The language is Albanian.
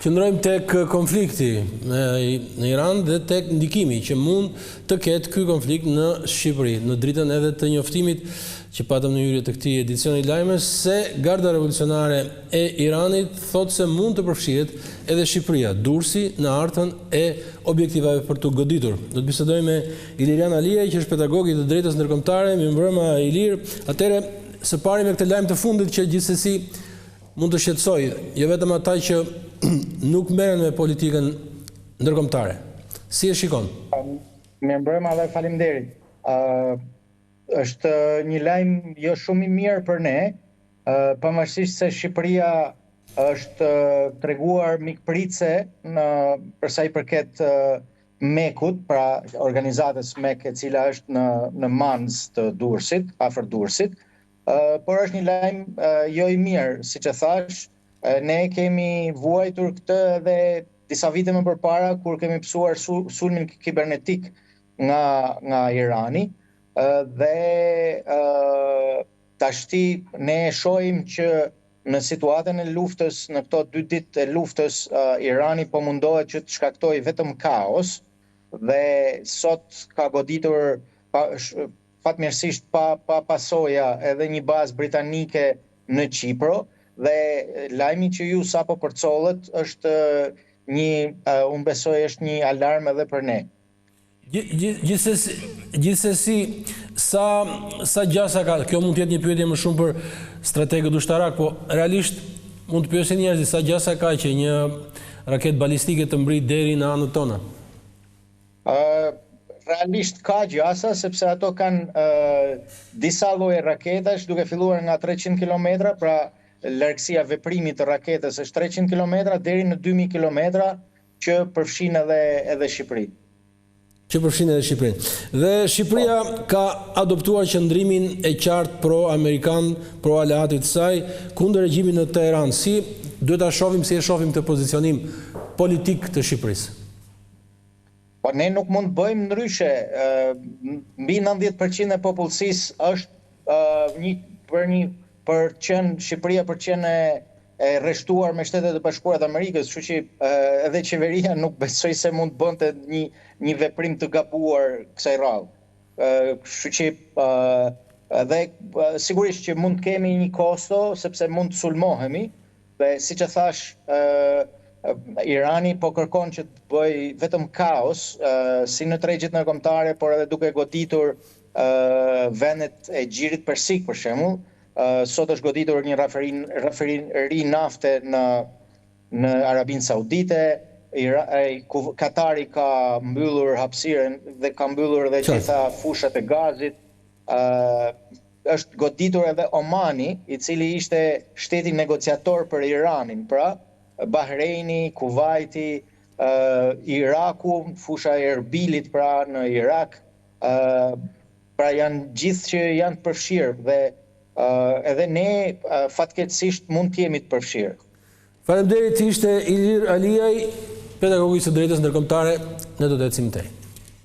Qëndrojmë tek konflikti në Iran dhe tek ndikimi që mund të ketë ky konflikt në Shqipëri, në dritën edhe të njoftimit që patëm në hyrje të këtij edicioni lajmes se Garda Revolucionare e Iranit thotë se mund të përfshihet edhe Shqipëria, dursi në artën e objektivave për të goditur. Do të bisedojmë me Ilirian Aliaj, që është pedagog i të drejtës ndërkombëtare. Mirëmbrëma Ilir. Atëherë, së pari me këtë lajm të fundit që gjithsesi mund të shqetësoj, jo vetëm ata që nuk merren me politikën ndërkombëtare. Si e shikon? Mirëmbrëma dhe faleminderit. Është një lajm jo shumë i mirë për ne, pavarësisht se Shqipëria është treguar mikpritse për sa i përket Mekut, pra organizatës Mek, e cila është në Manz të Durrësit, afër Durrësit. Por është një lajm jo i mirë, siç e thash. Ne kemi vuajtur këtë edhe disa vite më përpara, kur kemi pësuar sulmin kibernetik nga Irani, dhe tashti ne shohim që në situatën e luftës, në këto 2 ditë e luftës, Irani po mundohet që të shkaktojë vetëm kaos, dhe sot ka goditur fatmirësisht pa pasoja edhe një bazë britanike në Qipro, dhe lajmi që ju sapo përcollët është unë besoj është një alarm edhe për ne. Gjithsesi, sa gjasa ka, kjo mund të jetë një pyetje më shumë për strategët ushtarak, po realisht mund të pyesin njerëzit sa gjasa ka që një raketë balistike të mbrit deri në anët tona? Realisht ka gjasa, sepse ato kanë disa lloje raketash, duke filluar nga 300 km, pra largësia veprimit të raketës është 300 km deri në 2000 km, që përfshin edhe Shqipërinë. Dhe Shqipëria ka adoptuar qëndrimin e qartë pro-amerikan, pro-aleatit saj, kundër regjimit në Teheran. Si duhet ta shohim, si e shohim këtë pozicionim politik të Shqipërisë? Po ne nuk mund të bëjmë ndryshe. Mbi 90% e popullsisë është Shqipëria për qenë e rreshtuar me Shtetet e Bashkuara të Amerikës, kështu që edhe qeveria nuk besoj se mund të bënte një veprim të gabuar kësaj radhe. Kështu që edhe sigurisht që mund të kemi një kosto, sepse mund të sulmohemi, dhe siç e thash, Irani po kërkon që të bëj vetëm kaos, si në tregjet ndërkombëtare, por edhe duke goditur vendet e Xhirit Persik, për shembull. Sot është goditur një rafineri nafte në Arabinë Saudite, Katari ka mbyllur hapësirën dhe ka mbyllur edhe gjitha fushat e gazit. Është goditur edhe Omani, i cili ishte shteti negociator për Iranin, pra Bahreini, Kuvaiti, Iraku, fusha e Erbilit pra në Irak, pra janë gjithë që janë të përfshirë, dhe edhe ne fatkeqësisht mund të jemi të përfshirë. Faleminderit, ishte Ilir Aliaj, pedagog i së drejtës ndërkombëtare, ne do të ecim tej.